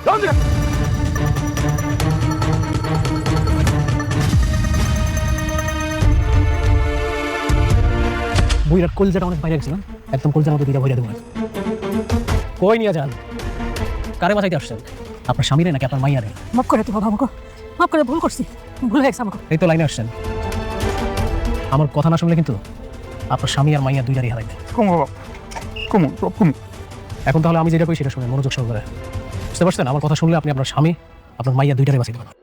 বইরাট কলজাটা অনেক বাইরে গেছিলাম, একদম কলজার মতো দিটা ভরে দেবো। কই নিয়ে যান? কারে বাঁচাইতে আসছেন? আপনার স্বামীরে নাকি আপনার মাইয়ারে? মাফ করে তো বাবা, আমাকে মাফ করে, ভুল করছি, ভুল হয়ে গেছে আমাকে। এই তো লাইনে আসছেন। আমার কথা না শুনলে কিন্তু আপনার স্বামী আর মাইয়া দুইটারই হারাইবে। এখন তাহলে আমি যেটা কই সেটা শুনে মনোযোগ সহকারে। বুঝতে পারছেন? আমার কথা শুনলে আপনি আপনার স্বামী, আপনার মাইয়া দুইটারই বাঁচাইতে পারেন।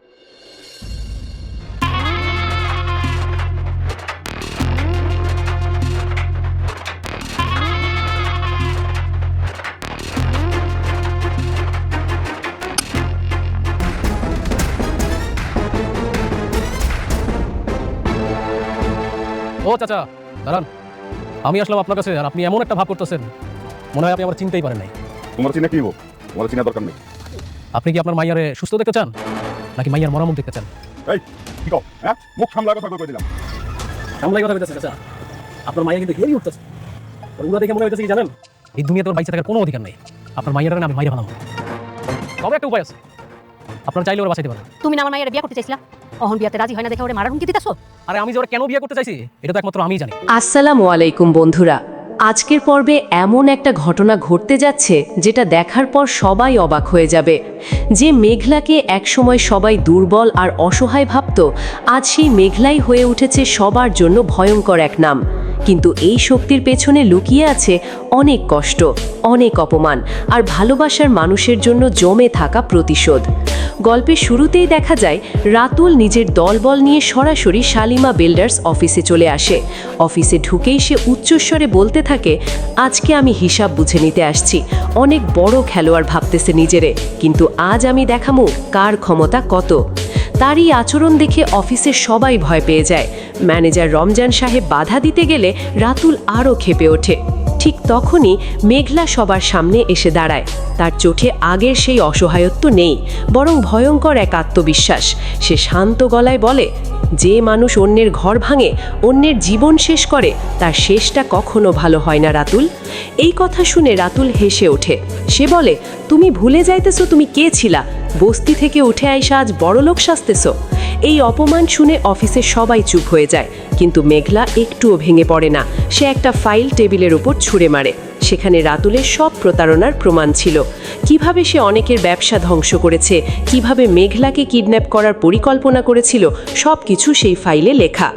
ও চাচা, দাঁড়ান। আমি আসলাম আপনার কাছে, আর আপনি এমন একটা ভাব করতেছেন মনে হয় আপনি আমার চিনতেই পারেন নাই। তোমার চিনা কি? তোমার চিনা দরকার নেই। আপনি কি আপনার মাইয়ারে সুস্থ দেখতে চান নাকি মাইয়ার মরামত দেখতে চান? এই কি কও? হ্যাঁ, মুখ সামলা কথা কই দিলাম। সামলাই কথা বলতেছেন চাচা। আপনার মাইয়া কিন্তু হেরি উঠতেছে। ওরা দেখে মনে হইতেছে কি জানেন, এই দুনিয়াতে ওর বাইচে থাকার কোনো অধিকার নেই। আপনার মাইয়ারে আমি মাইয়া ভালো। তবে একটা উপায় আছে, আপনার চাইলে ওরা বাঁচাইতে পারেন। তুমি না আমার মায়ের বিয়ে করতে চাইছিলা, অহন বিয়াতে রাজি হয় না দেখে ওরে মারার হুমকি দিতেছো। আরে আমি যে ওরা কেন বিয়ে করতে চাইছি এটা তো একমাত্র আমিই জানি। আসসালামু আলাইকুম বন্ধুরা, আজকের পর্বে এমন একটা ঘটনা ঘটতে যাচ্ছে যেটা দেখার পর সবাই অবাক হয়ে যাবে। যে মেঘলাকে একসময় সবাই দুর্বল আর অসহায় ভাবত, আজ সেই মেঘলাই হয়ে উঠেছে সবার জন্য ভয়ঙ্কর এক নাম। কিন্তু এই শক্তির পেছনে লুকিয়ে আছে অনেক কষ্ট, অনেক অপমান আর ভালোবাসার মানুষের জন্য জমে থাকা প্রতিশোধ। গল্পের শুরুতেই দেখা যায় রাতুল নিজের দলবল নিয়ে সরাসরি শালিমা বিল্ডার্স অফিসে চলে আসে। অফিসে ঢুকেই সে উচ্চস্বরে বলতে থাকে, আজকে আমি হিসাব বুঝে নিতে আসছি। অনেক বড় খেলোয়াড় ভাবতেছে নিজেরে, কিন্তু আজ আমি দেখামু কার ক্ষমতা কত। তারই আচরণ দেখে অফিসের সবাই ভয় পেয়ে যায়। ম্যানেজার রমজান সাহেব বাধা দিতে গেলে রাতুল আরও ক্ষেপে ওঠে। ঠিক তখনই মেঘলা সবার সামনে এসে দাঁড়ায়। তার চোখে আগের সেই অসহায়ত্ব নেই, বরং ভয়ঙ্কর এক আত্মবিশ্বাস। সে শান্ত গলায় বলে, যে মানুষ অন্যের ঘর ভাঙে, অন্যের জীবন শেষ করে, তার শেষটা কখনো ভালো হয় না রাতুল। এই কথা শুনে রাতুল হেসে ওঠে। সে বলে, তুমি ভুলে যাইতেছো তুমি কে ছিলা? বস্তি থেকে উঠে আইসা আজ বড়লোক সাজতেছো। এই অপমান শুনে অফিসে সবাই চুপ হয়ে যায়, কিন্তু মেঘলা একটুও ভেঙে পড়ে না। সে একটা ফাইল টেবিলের উপর ছুঁড়ে মারে। সেখানে রাতুলের সব প্রতারণার প্রমাণ ছিল। কিভাবে সে অনেকের ব্যবসা ধ্বংস করেছে, কিভাবে মেঘলাকে কিডন্যাপ করার পরিকল্পনা করেছিল, সব কিছু সেই ফাইলে লেখা।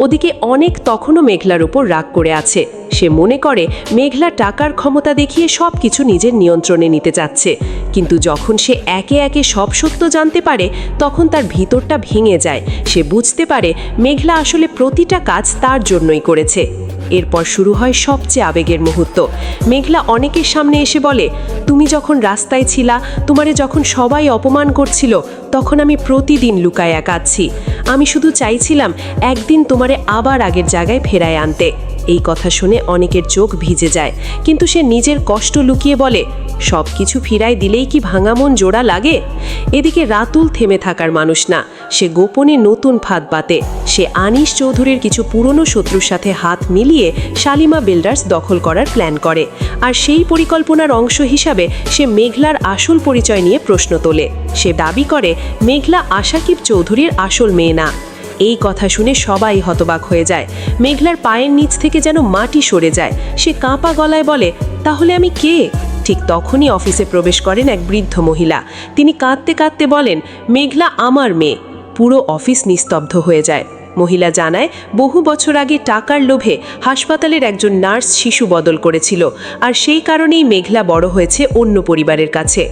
ওদিকে অনেক তখনও মেঘলার উপর রাগ করে আছে। সে মনে করে মেঘলা টাকার ক্ষমতা দেখিয়ে সব কিছু নিজের নিয়ন্ত্রণে নিতে চাচ্ছে। কিন্তু যখন সে একে একে সব সত্য জানতে পারে, তখন তার ভিতরটা ভেঙে যায়। সে বুঝতে পারে মেঘলা আসলে প্রতিটা কাজ তার জন্যই করেছে। এরপর শুরু হয় সবচেয়ে আবেগের মুহূর্ত। মেঘলা অনেকের সামনে এসে বলে, তুমি যখন রাস্তায় ছিলা, তোমারে যখন সবাই অপমান করছিল, তখন আমি প্রতিদিন লুকায়া কাঁদছি। আমি শুধু চাইছিলাম একদিন তোমারে আবার আগের জায়গায় ফেরায় আনতে। এই কথা শুনে অনেকের চোখ ভিজে যায়, কিন্তু সে নিজের কষ্ট লুকিয়ে বলে, সব কিছু ফিরায় দিলেই কি ভাঙা মন জোড়া লাগে? এদিকে রাতুল থেমে থাকার মানুষ না। সে গোপনে নতুন ফাঁদ পাতে। সে আনিস চৌধুরীর কিছু পুরনো শত্রুর সাথে হাত মিলিয়ে শালিমা বিল্ডার্স দখল করার প্ল্যান করে। আর সেই পরিকল্পনার অংশ হিসাবে সে মেঘলার আসল পরিচয় নিয়ে প্রশ্ন তোলে। সে দাবি করে মেঘলা আশাকিব চৌধুরীর আসল মেয়ে না। এই কথা শুনে সবাই হতবাক হয়ে যায়। মেঘলার পায়ের নিচ থেকে যেন মাটি সরে যায়। সে কাঁপা গলায় বলে, তাহলে আমি কে? ঠিক তখনই অফিসে প্রবেশ করেন এক বৃদ্ধ মহিলা। তিনি কাঁদতে কাঁদতে বলেন, মেঘলা আমার মেয়ে। পুরো অফিস নিস্তব্ধ হয়ে যায়। মহিলা জানায়, বহু বছর আগে টাকার লোভে হাসপাতালের একজন নার্স শিশু বদল করেছিল, আর সেই কারণেই মেঘলা বড় হয়েছে অন্য পরিবারের কাছে।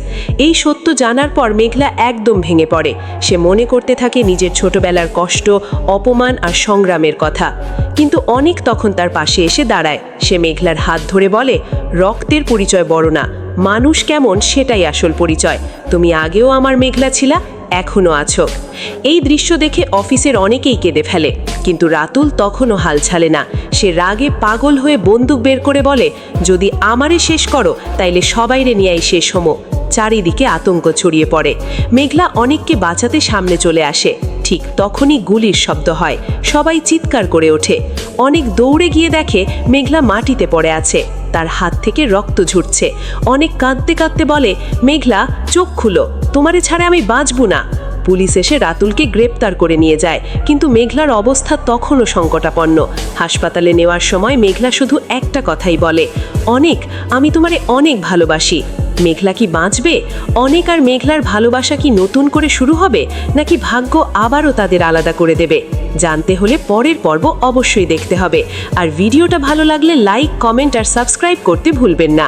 এই সত্য জানার পর মেঘলা একদম ভেঙে পড়ে। সে মনে করতে থাকে নিজের ছোটবেলার কষ্ট, অপমান আর সংগ্রামের কথা। কিন্তু অনেক তখন তার পাশে এসে দাঁড়ায়। সে মেঘলার হাত ধরে বলে, রক্তের পরিচয় বড় না, মানুষ কেমন সেটাই আসল পরিচয়। তুমি আগেও আমার মেঘলা ছিলা, এখনো আছো। এই দৃশ্য দেখে অফিসের অনেকেই কেঁদে ফেলে, কিন্তু রাতুল তখনও হাল ছাড়ে না। সে রাগে পাগল হয়ে বন্দুক বের করে বলে, যদি আমারে শেষ করো তাইলে সবাইরে নিয়েই শেষ হমো। চারিদিকে আতঙ্ক ছড়িয়ে পড়ে। মেঘলা অনেককে বাঁচাতে সামনে চলে আসে, ঠিক তখনই গুলির শব্দ হয়, সবাই চিৎকার করে ওঠে। অনেক দৌড়ে গিয়ে দেখে মেঘলা মাটিতে পড়ে আছে, তার হাত থেকে রক্ত ঝরছে। অনেক কাঁদতে কাঁদতে বলে, মেঘলা চোখ খুলো, তোমারে ছাড়া আমি বাঁচব না। পুলিশ এসে রাতুলকে গ্রেপ্তার করে নিয়ে যায়, কিন্তু মেঘলার অবস্থা তখনও সংকটাপন্ন। হাসপাতালে নেওয়ার সময় মেঘলা শুধু একটা কথাই বলে, অনেক, আমি তোমারে অনেক ভালোবাসি। মেঘলা কি বাঁচবে? অনেক আর মেঘলার ভালোবাসা কি নতুন করে শুরু হবে, নাকি ভাগ্য আবারও তাদের আলাদা করে দেবে? জানতে হলে পরের পর্ব অবশ্যই দেখতে হবে। আর ভিডিওটা ভালো লাগলে লাইক, কমেন্ট আর সাবস্ক্রাইব করতে ভুলবেন না।